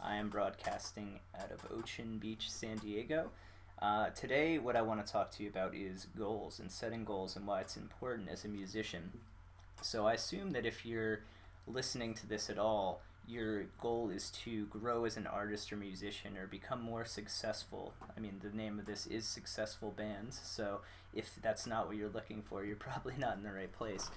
I am broadcasting out of Ocean Beach, San Diego. Today, what I want to talk to you about is goals and setting goals and why it's important as a musician. So, I assume that if you're listening to this at all, your goal is to grow as an artist or musician or become more successful. I mean, the name of this is Successful Bands, so if that's not what you're looking for, you're probably not in the right place.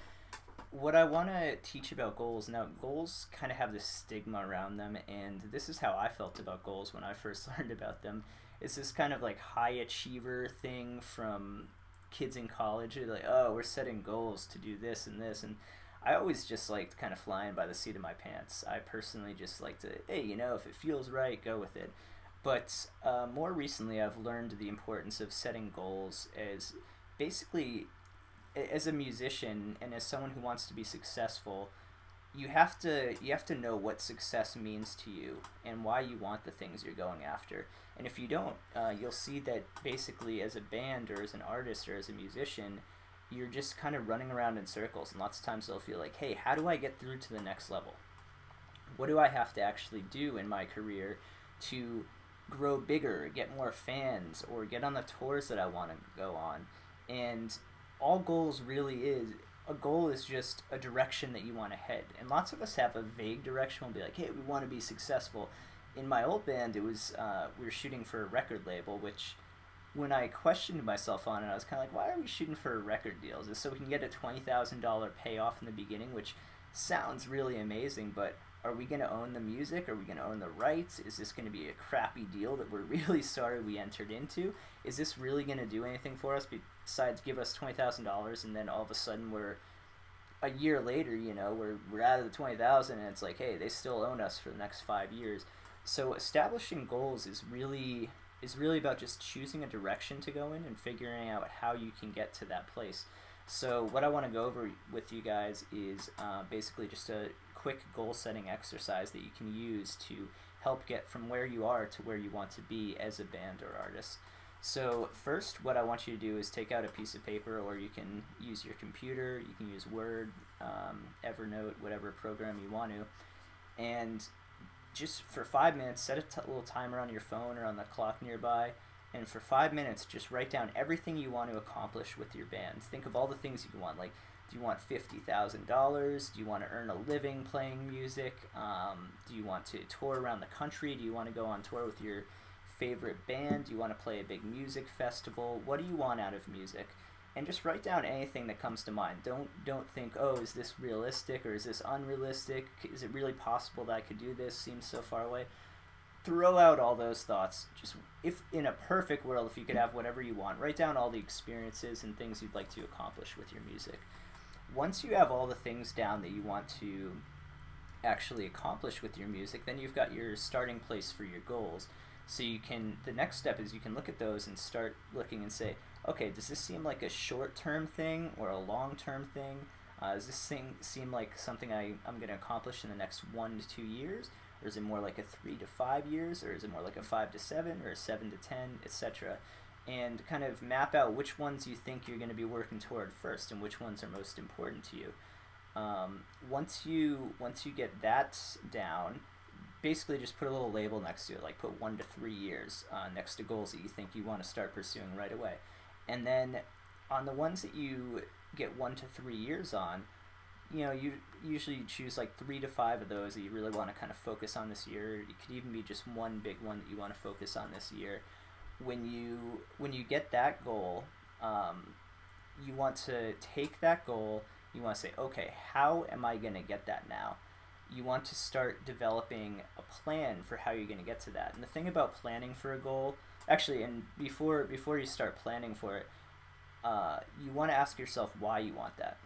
What I want to teach about goals now, goals kind of have this stigma around them, and this is how I felt about goals when I first learned about them. It's this kind of like high achiever thing from kids in college. They're like, oh, we're setting goals to do this and this. And I always just liked kind of flying by the seat of my pants. I personally just like to, hey, if it feels right, go with it. But more recently, I've learned the importance of setting goals as basically as a musician and as someone who wants to be successful, you have to know what success means to you and why you want the things you're going after. And if you don't, you'll see that basically as a band or as an artist or as a musician, you're just kind of running around in circles. And lots of times they'll feel like, hey, how do I get through to the next level? What do I have to actually do in my career to grow bigger, get more fans, or get on the tours that I want to go on? And all goals really is a goal is just a direction that you want to head. And lots of us have a vague direction. We'll be like, hey, we want to be successful. In my old band, it was we were shooting for a record label, which when I questioned myself on it, I was kind of like, why are we shooting for a record deal? Is this so we can get a $20,000 payoff in the beginning, which sounds really amazing, but are we going to own the music? Are we going to own the rights? Is this going to be a crappy deal that we're really sorry we entered into? Is this really going to do anything for us besides give us $20,000 and then all of a sudden we're a year later, we're out of the 20,000 and it's like, hey, they still own us for the next 5 years. So establishing goals is really about just choosing a direction to go in and figuring out how you can get to that place. So what I want to go over with you guys is basically just a quick goal setting exercise that you can use to help get from where you are to where you want to be as a band or artist. So first, what I want you to do is take out a piece of paper, or you can use your computer, you can use Word, Evernote, whatever program you want to, and just for 5 minutes, set a little timer on your phone or on the clock nearby, and for 5 minutes, just write down everything you want to accomplish with your band. Think of all the things you want, like, do you want $50,000? Do you want to earn a living playing music? Do you want to tour around the country? Do you want to go on tour with your favorite band? Do you want to play a big music festival? What do you want out of music? And just write down anything that comes to mind. Don't think, oh, is this realistic or is this unrealistic? Is it really possible that I could do this? Seems so far away. Throw out all those thoughts. Just, if in a perfect world, if you could have whatever you want, write down all the experiences and things you'd like to accomplish with your music. Once you have all the things down that you want to actually accomplish with your music, then you've got your starting place for your goals. So the next step is you can look at those and start looking and say, okay, does this seem like a short-term thing or a long-term thing? Does this thing seem like something I'm going to accomplish in the next 1 to 2 years? Or is it more like a 3 to 5 years? Or is it more like a 5 to 7 or a 7 to 10, etc.? And kind of map out which ones you think you're going to be working toward first and which ones are most important to you. Once you get that down, basically just put a little label next to it, like put 1 to 3 years next to goals that you think you want to start pursuing right away. And then on the ones that you get 1 to 3 years on, you usually choose like 3 to 5 of those that you really want to kind of focus on this year. It could even be just one big one that you want to focus on this year. When you get that goal, you want to take that goal. You want to say, okay, how am I going to get that now? You want to start developing a plan for how you're going to get to that. And the thing about planning for a goal, actually, and before you start planning for it, you want to ask yourself why you want that.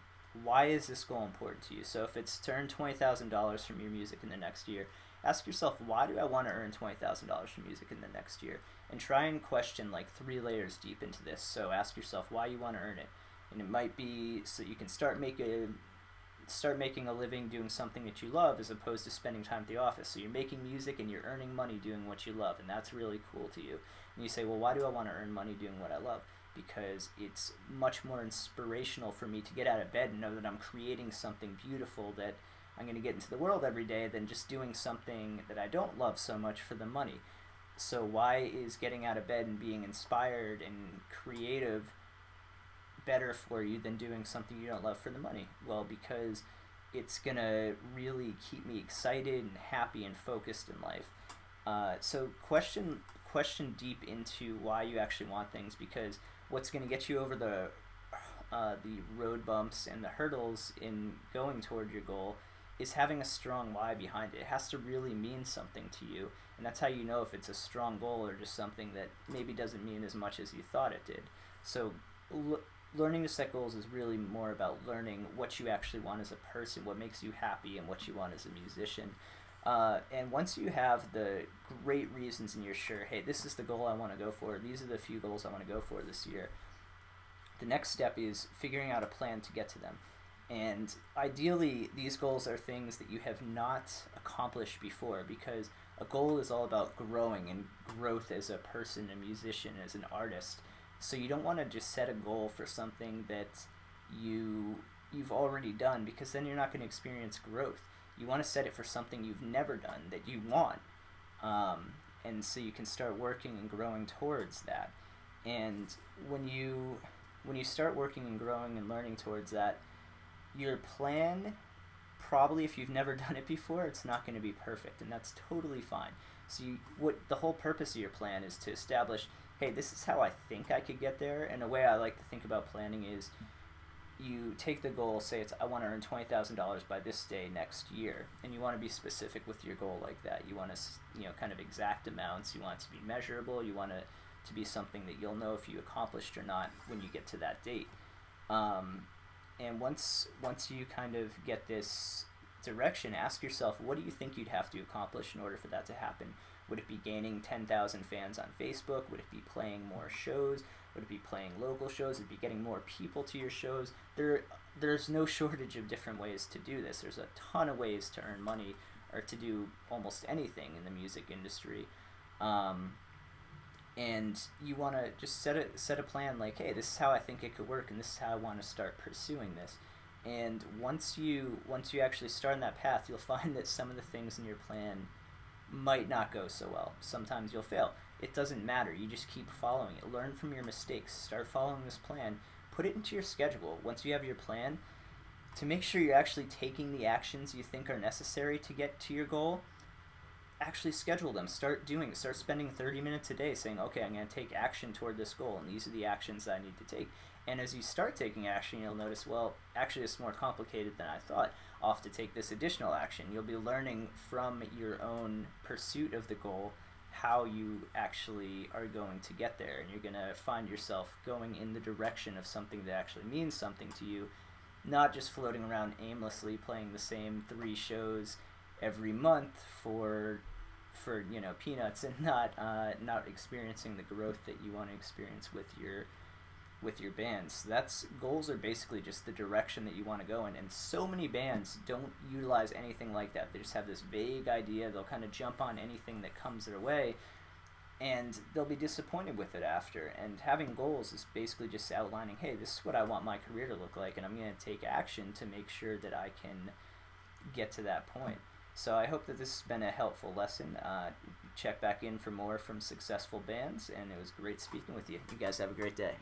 Why is this goal important to you? So if it's to earn $20,000 from your music in the next year, ask yourself, why do I want to earn $20,000 from music in the next year? And try and question like 3 layers deep into this. So ask yourself why you want to earn it. And it might be so you can start making a living doing something that you love as opposed to spending time at the office. So you're making music and you're earning money doing what you love, and that's really cool to you. And you say, well, why do I want to earn money doing what I love? Because it's much more inspirational for me to get out of bed and know that I'm creating something beautiful that I'm going to get into the world every day than just doing something that I don't love so much for the money. So why is getting out of bed and being inspired and creative better for you than doing something you don't love for the money? Well, because it's going to really keep me excited and happy and focused in life. So question deep into why you actually want things, because what's going to get you over the road bumps and the hurdles in going toward your goal is having a strong why behind it. It has to really mean something to you, and that's how you know if it's a strong goal or just something that maybe doesn't mean as much as you thought it did. So learning to set goals is really more about learning what you actually want as a person, what makes you happy, and what you want as a musician. And once you have the great reasons and you're sure, hey, this is the goal I want to go for, these are the few goals I want to go for this year, the next step is figuring out a plan to get to them. And ideally, these goals are things that you have not accomplished before, because a goal is all about growing and growth as a person, a musician, as an artist. So you don't want to just set a goal for something that you've already done, because then you're not going to experience growth. You want to set it for something you've never done that you want, and so you can start working and growing towards that. And when you start working and growing and learning towards that, your plan, probably if you've never done it before, it's not going to be perfect, and that's totally fine. So the whole purpose of your plan is to establish, hey, this is how I think I could get there. And a way I like to think about planning is, you take the goal, say it's I want to earn $20,000 by this day next year, and you want to be specific with your goal like that. You want to, kind of exact amounts. You want it to be measurable. You want it to be something that you'll know if you accomplished or not when you get to that date. And once you kind of get this direction, ask yourself, what do you think you'd have to accomplish in order for that to happen? Would it be gaining 10,000 fans on Facebook? Would it be playing more shows? Would it be playing local shows? Would it be getting more people to your shows? There's no shortage of different ways to do this. There's a ton of ways to earn money or to do almost anything in the music industry. And you want to just set a plan like, hey, this is how I think it could work, and this is how I want to start pursuing this. And once you actually start on that path, you'll find that some of the things in your plan might not go so well. Sometimes you'll fail. It doesn't matter. You just keep following it. Learn from your mistakes. Start following this plan. Put it into your schedule. Once you have your plan, to make sure you're actually taking the actions you think are necessary to get to your goal, actually schedule them. Start doing it. Start spending 30 minutes a day saying, okay, I'm going to take action toward this goal, and these are the actions I need to take. And as you start taking action, you'll notice, well, actually it's more complicated than I thought. I'll have to take this additional action. You'll be learning from your own pursuit of the goal how you actually are going to get there, and you're going to find yourself going in the direction of something that actually means something to you, not just floating around aimlessly playing the same 3 shows every month for peanuts, and not experiencing the growth that you want to experience with your bands. Goals are basically just the direction that you want to go in, and so many bands don't utilize anything like that. They just have this vague idea. They'll kind of jump on anything that comes their way, and they'll be disappointed with it after. And having goals is basically just outlining, hey, this is what I want my career to look like, and I'm going to take action to make sure that I can get to that point. So I hope that this has been a helpful lesson. Check back in for more from successful bands, and it was great speaking with you. You guys have a great day.